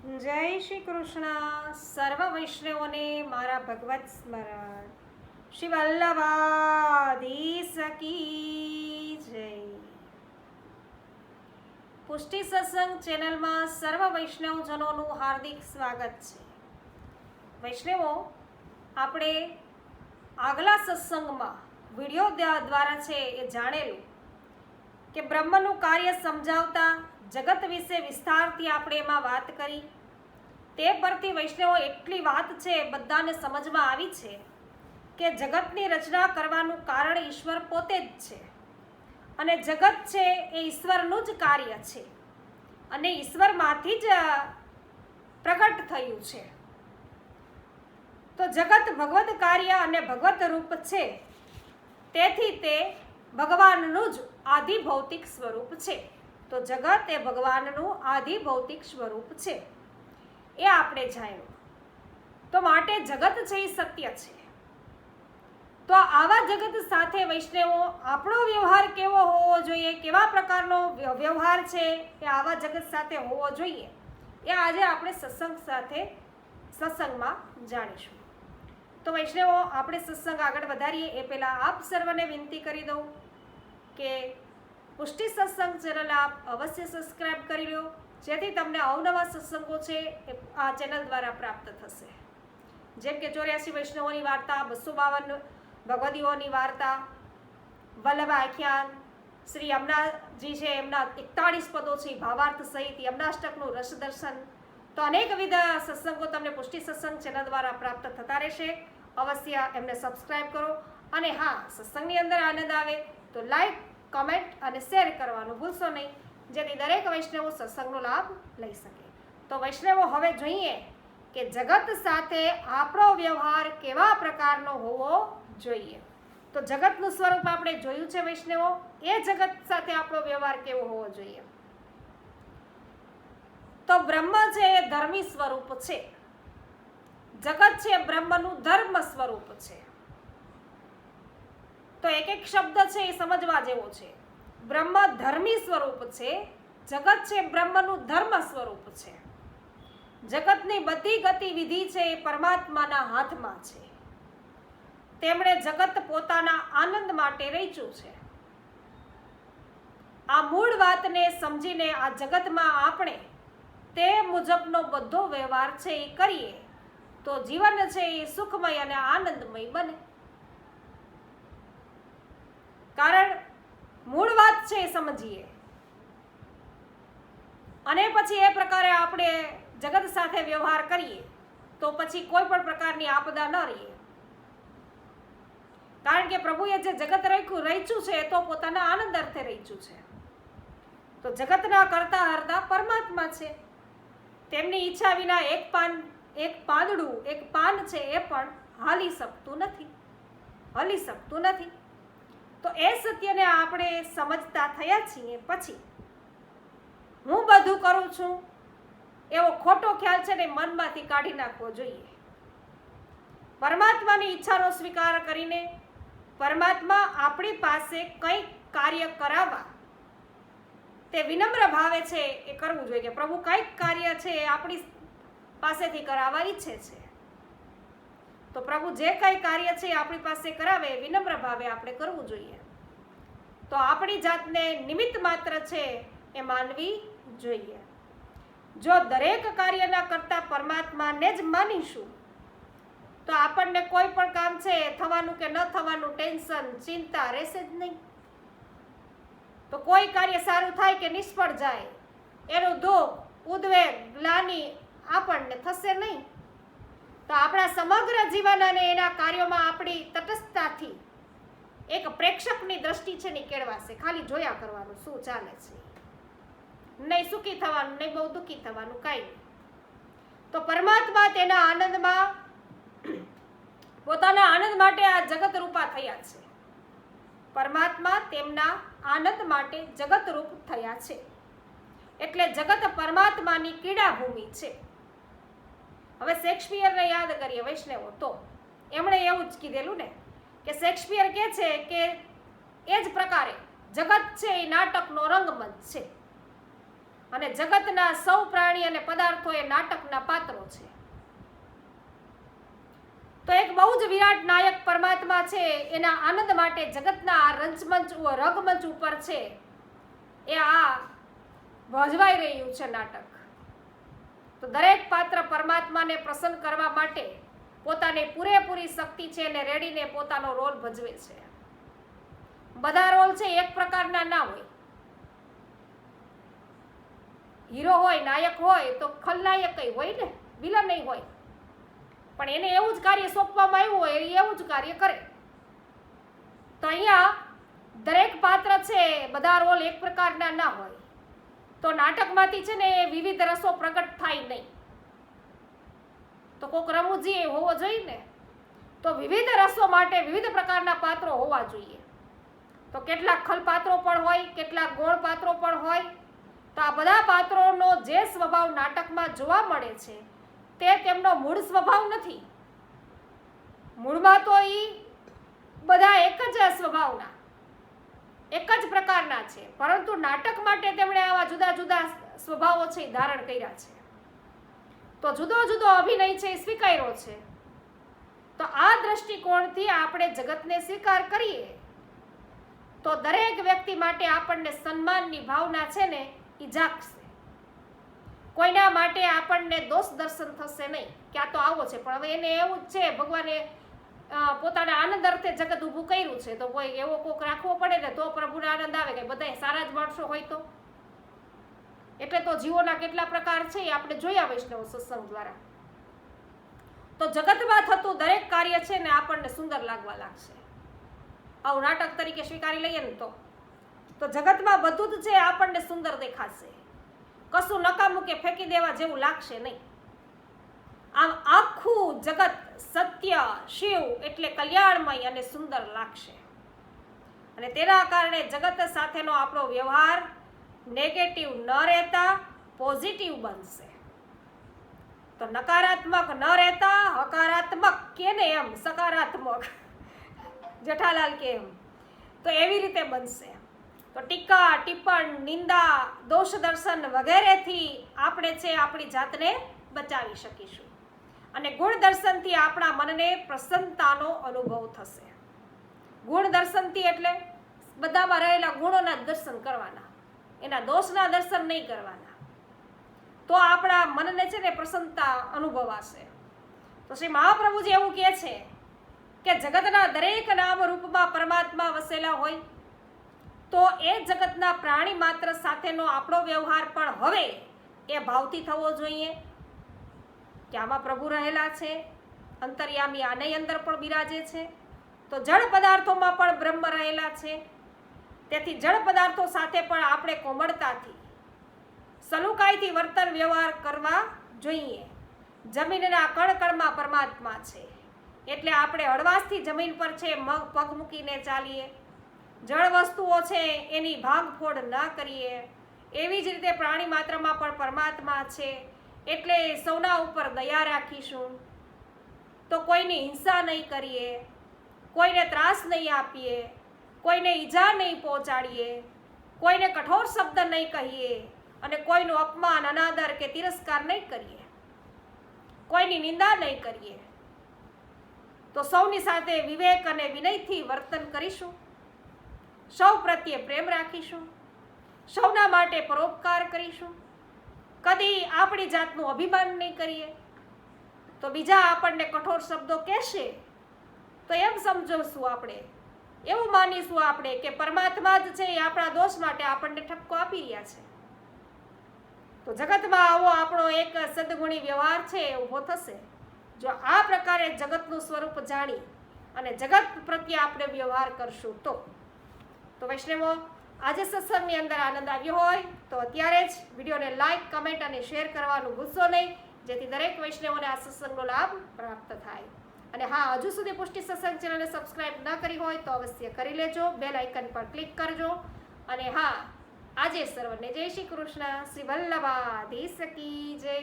જય શ્રી કૃષ્ણ. સર્વ વૈષ્ણવોને મારા ભગવત સ્મરણ. શ્રી વલ્લભાધીશ કી જય. પુષ્ટિ સત્સંગ ચેનલમાં સર્વ વૈષ્ણવજનોનું હાર્દિક સ્વાગત છે. વૈષ્ણવો, આપણે આગલા સત્સંગમાં વિડીયો દ્વારા છે એ જાણેલું કે બ્રહ્મનું કાર્ય સમજાવતા જગત વિશે વિસ્તારથી આપણે એમાં વાત કરી. તે પરથી વૈષ્ણવો એટલી વાત છે બધાને સમજમાં આવી છે કે જગતની રચના કરવાનું કારણ ઈશ્વર પોતે જ છે અને જગત છે એ ઈશ્વરનું જ કાર્ય છે અને ઈશ્વરમાંથી જ પ્રગટ થયું છે. તો જગત ભગવત કાર્ય અને ભગવત રૂપ છે, તેથી તે ભગવાનનું જ આદિ ભૌતિક સ્વરૂપ છે. તો જગત એ ભગવાનનું આદિ ભૌતિક સ્વરૂપ છે, એ આપણે જાણ્યું. તો માટે જગત છે એ સત્ય છે. તો આવા જગત સાથે વૈષ્ણવો આપણો વ્યવહાર કેવો હોવો જોઈએ, કેવા પ્રકારનો વ્યવહાર છે એ આવા જગત સાથે હોવો જોઈએ, એ આજે આપણે સત્સંગમાં જાણીશું. તો વૈષ્ણવો, આપણે સત્સંગ આગળ વધારીએ એ પહેલાં આપ સર્વને વિનંતી કરી દઉં કે પુષ્ટિ સત્સંગ ચેનલ આપ અવશ્ય સબસ્ક્રાઈબ કરી લો, જેથી તમને અવનવા સત્સંગો છે એ આ ચેનલ દ્વારા પ્રાપ્ત થશે. જેમ કે 84 વૈષ્ણવોની વાર્તા, 252 ભગવદીઓની વાર્તા, વલ્લભ આખ્યાન, શ્રી યમુનાજી છે એમના 41 પદો છે ભાવાર્થ સહિત, યમનાષ્ટકનું રસદર્શન. તો અનેકવિધ સત્સંગો તમને પુષ્ટિ સત્સંગ ચેનલ દ્વારા પ્રાપ્ત થતા રહેશે. અવશ્ય એમને સબસ્ક્રાઈબ કરો અને હા, સત્સંગની અંદર આનંદ આવે તો લાઈક, કમેન્ટ અને શેર કરવાનું ભૂલશો નહીં, જેથી દરેક વૈષ્ણવો સત્સંગનો લાભ લઈ શકે. તો વૈષ્ણવો, હવે જોઈએ કે જગત સાથે આપણો વ્યવહાર કેવા પ્રકારનો હોવો જોઈએ. તો જગતનું સ્વરૂપ આપણે જોયું છે વૈષ્ણવો, એ જગત સાથે આપણો વ્યવહાર કેવો હોવો જોઈએ. તો બ્રહ્મ છે એ ધર્મી સ્વરૂપ છે. જગત છે બ્રહ્મનું ધર્મ સ્વરૂપ છે. તો એક એક શબ્દ છે એ સમજવા જેવો છે. બ્રહ્મ ધર્મી સ્વરૂપ છે, જગત છે બ્રહ્મનું ધર્મ સ્વરૂપ છે. જગતની બધી ગતિવિધિ છે એ પરમાત્માના હાથમાં છે. તેમણે જગત પોતાના આનંદ માટે રચ્યું છે. આ મૂળ વાતને સમજીને આ જગતમાં આપણે તે મુજબનો બધો વ્યવહાર છે એ કરીએ તો જીવન છે એ સુખમય અને આનંદમય બને. કારણ મૂળ વાત છે એ સમજીએ અને પછી એ પ્રકારે આપણે જગત સાથે વ્યવહાર કરીએ તો પછી કોઈ પણ પ્રકારની આપદા ન રહીએ. કારણ કે પ્રભુએ જે જગત રચ્યું છે એ તો પોતાના આનંદ અર્થે રચ્યું છે. તો જગતના કરતા હરતા પરમાત્મા છે. તેમની ઈચ્છા વિના એક પાન છે એ પણ હલી શકતું નથી. તો એ સત્યને આપણે સમજતા થયા છીએ પછી હું બધું કરું છું એવો ખોટો ખ્યાલ છે ને મનમાંથી કાઢી નાખવો જોઈએ. પરમાત્માની ઈચ્છાનો સ્વીકાર કરીને પરમાત્મા આપણી પાસે કંઈક કાર્ય કરાવવા તે વિનમ્ર ભાવે છે એ કરવું જોઈએ. કે પ્રભુ કંઈક કાર્ય છે એ આપણી પાસેથી કરાવવા ઈચ્છે છે, તો પ્રભુ જે કંઈ કાર્ય છે એ આપણી પાસે કરાવે વિનમ્ર ભાવે આપણે કરવું જોઈએ. તો આપણી જાતને નિમિત્ત માત્ર છે એ માનવી જોઈએ. જો દરેક કાર્યના કરતા પરમાત્માને જ માનીશું તો આપણને કોઈ પણ કામ છે થવાનું કે ન થવાનું ટેન્શન, ચિંતા રહેશે જ નહીં. તો કોઈ કાર્ય સારું થાય કે નિષ્ફળ જાય એનું દુઃખ, ઉદ્વેગ, ગ્લાનિ આપણને થશે નહીં. તો આપણા સમગ્ર જીવન અને એના કાર્યોમાં આપણી તટસ્થતાથી એક પ્રેક્ષકની દ્રષ્ટિ છે ને કેળવાશે. ખાલી જોયા કરવાનું શું ચાલે છે, નહીં સુખી થવાનું, નહીં બહુ દુઃખી થવાનું, કાંઈ નહીં. તો પરમાત્મા તેના આનંદમાં પોતાના આનંદ માટે આ જગત રૂપા થયા છે. પરમાત્મા તેમના આનંદ માટે જગત રૂપ થયા છે. એટલે જગત પરમાત્માની ક્રીડાભૂમિ છે. હવે શેક્સપિયરને યાદ કરીએ વૈષ્ણવો, તો એમણે એવું જ કીધેલું ને કે શેક્સપિયર કહે છે કે એ જ પ્રકારે જગત છે એ નાટકનો રંગમંચ છે. અને જગતના સૌ પ્રાણી અને પદાર્થો એ નાટકના પાત્રો છે. તો એક બહુ જ વિરાટ નાયક પરમાત્મા છે, એના આનંદ માટે જગતના આ રંગમંચ ઉપર છે એ આ ભજવાઈ રહ્યું છે નાટક. તો દરેક પાત્ર પરમાત્માને પ્રસન્ન કરવા માટે પોતાની પૂરેપૂરી શક્તિ છે અને રેડીને પોતાનો રોલ ભજવે છે. બધા રોલ છે એક પ્રકારના ના હોય. હીરો હોય, નાયક હોય તો ખલનાયક હોય ને, વિલન નહીં હોય, પણ એને એવું જ કાર્ય સોંપવામાં આવ્યું હોય એ એવું જ કાર્ય કરે. તો અહીંયા દરેક પાત્ર છે, બધા રોલ એક પ્રકારના ના હોય. તો નાટકમાંથી છે ને એ વિવિધ રસો પ્રગટ થાય નહીં. તો કોક રમૂજી હોવો જોઈએ ને, તો વિવિધ રસો માટે વિવિધ પ્રકારના પાત્રો હોવા જોઈએ. તો કેટલાક ખલ પાત્રો પણ હોય, કેટલાક ગૌણ પાત્રો પણ હોય. તો આ બધા પાત્રોનો જે સ્વભાવ નાટકમાં જોવા મળે છે તે તેમનો મૂળ સ્વભાવ નથી. મૂળમાં તો એ બધા એક જ સ્વભાવના, એક જ પ્રકારના છે, પરંતુ નાટક માટે તેમણે આવા જુદા જુદા સ્વભાવો છે ધારણ કર્યા છે. તો જુદો જુદો અભિનય છે એ સ્વીકાર્યો છે. તો આ દ્રષ્ટિકોણથી આપણે જગતને સ્વીકાર કરીએ તો દરેક વ્યક્તિ માટે આપણને સન્માનની ભાવના છે ને એ જાગશે. કોઈના માટે આપણને દોષ દર્શન થશે નહીં કે આ તો આવો છે, પણ હવે એને એવું જ છે, ભગવાને પોતાના આનંદ અર્થે જગત ઊભું કર્યું છે, તો કોઈ એવો કોક રાખવો પડે ને તો પ્રભુને આનંદ આવે કે બધા સારા જ માણસો હોય. તો એટલે તો જીવોના કેટલા પ્રકાર છે એ આપણે જોયા વૈષ્ણવ સત્સંગ દ્વારા. તો જગતમાં થતું દરેક કાર્ય છે ને આપણને સુંદર લાગવા લાગશે. આવું નાટક તરીકે સ્વીકારી લઈએ ને તો જગતમાં બધું જ છે આપણને સુંદર દેખાશે. કશું નકામું કે ફેંકી દેવા જેવું લાગશે નહીં. આમ આખું જગત સત્ય, શિવ એટલે કલ્યાણમય અને સુંદર લાગશે. અને તેના કારણે જગત સાથેનો આપણો વ્યવહાર નેગેટિવ ન રહેતા પોઝિટિવ બનશે. તો નકારાત્મક ન રહેતા હકારાત્મક કે ને એમ સકારાત્મક, જેઠાલાલ કે એમ, તો એવી રીતે બનશે. તો ટીકા, ટિપ્પણ, નિંદા, દોષ દર્શન વગેરેથી આપણે છે આપણી જાતને બચાવી શકીશું. અને ગુણ દર્શનથી આપણા મનને પ્રસન્નતાનો અનુભવ થશે. ગુણ દર્શનથી એટલે બધામાં રહેલા ગુણોના દર્શન કરવાના, એના દોષના દર્શન નહીં કરવાના. તો આપણા મનને છે ને પ્રસન્નતા અનુભવાશે. તો શ્રી મહાપ્રભુજી એવું કહે છે કે જગતના દરેક નામ રૂપમાં પરમાત્મા વસેલા હોય, તો એ જગતના પ્રાણી માત્ર સાથેનો આપણો વ્યવહાર પણ હવે એ ભાવથી થવો જોઈએ કે આમાં પ્રભુ રહેલા છે, અંતર્યામી આની અંદર પણ બિરાજે છે. તો જળ પદાર્થોમાં પણ બ્રહ્મ રહેલા છે. તેથી જળ પદાર્થો સાથે પણ આપણે કોમળતાથી, સલુકાઈથી વર્તન વ્યવહાર કરવા જોઈએ. જમીનના કણકણમાં પરમાત્મા છે, એટલે આપણે હળવાશથી જમીન પર છે પગ મૂકીને ચાલીએ. જળ વસ્તુઓ છે એની ભાંગફોડ ન કરીએ. એવી જ રીતે પ્રાણી માત્રમાં પણ પરમાત્મા છે, એટલે સૌના ઉપર દયા રાખીશું. તો કોઈની હિંસા નહીં કરીએ, કોઈને ત્રાસ નહીં આપીએ, કોઈને ઈજા નહીં પહોંચાડીએ, કોઈને કઠોર શબ્દ નહીં કહીએ અને કોઈનું અપમાન, અનાદર કે તિરસ્કાર નહીં કરીએ, કોઈની નિંદા નહીં કરીએ. તો સૌની સાથે વિવેક અને વિનયથી વર્તન કરીશું. સૌ પ્રત્યે પ્રેમ રાખીશું. સૌના માટે પરોપકાર કરીશું. કદી આપણી જાતનું અભિમાન નહીં કરીએ. તો બીજા આપણને કઠોર શબ્દો કહેશે તો એમ સમજશું આપણે, એવું માનીશું આપણે કે પરમાત્મા જ છે એ આપણા દોષ માટે આપણને ઠપકો આપી રહ્યા છે. તો જગતમાં આવો આપણો એક સદગુણી વ્યવહાર છે એ ઊભો થશે જો આ પ્રકારે જગતનું સ્વરૂપ જાણી અને જગત પ્રત્યે આપણે વ્યવહાર કરશું. તો વૈષ્ણવો, આજે સત્સંગની અંદર આનંદ આવ્યો હોય તો અત્યારે જ વિડીયોને લાઈક, કમેન્ટ અને શેર કરવાનું ભૂલશો નહીં, જેથી દરેક વૈષ્ણવોને આ સત્સંગનો લાભ પ્રાપ્ત થાય. અને હા, હજુ સુધી પુષ્ટિ સત્સંગ ચેનલને સબસ્ક્રાઈબ ન કરી હોય તો અવશ્ય કરી લેજો, બેલ આઇકન પર ક્લિક કરજો. અને હા, આજે સર્વને જય શ્રી કૃષ્ણ. શ્રી વલ્લભાધીશ કી જય.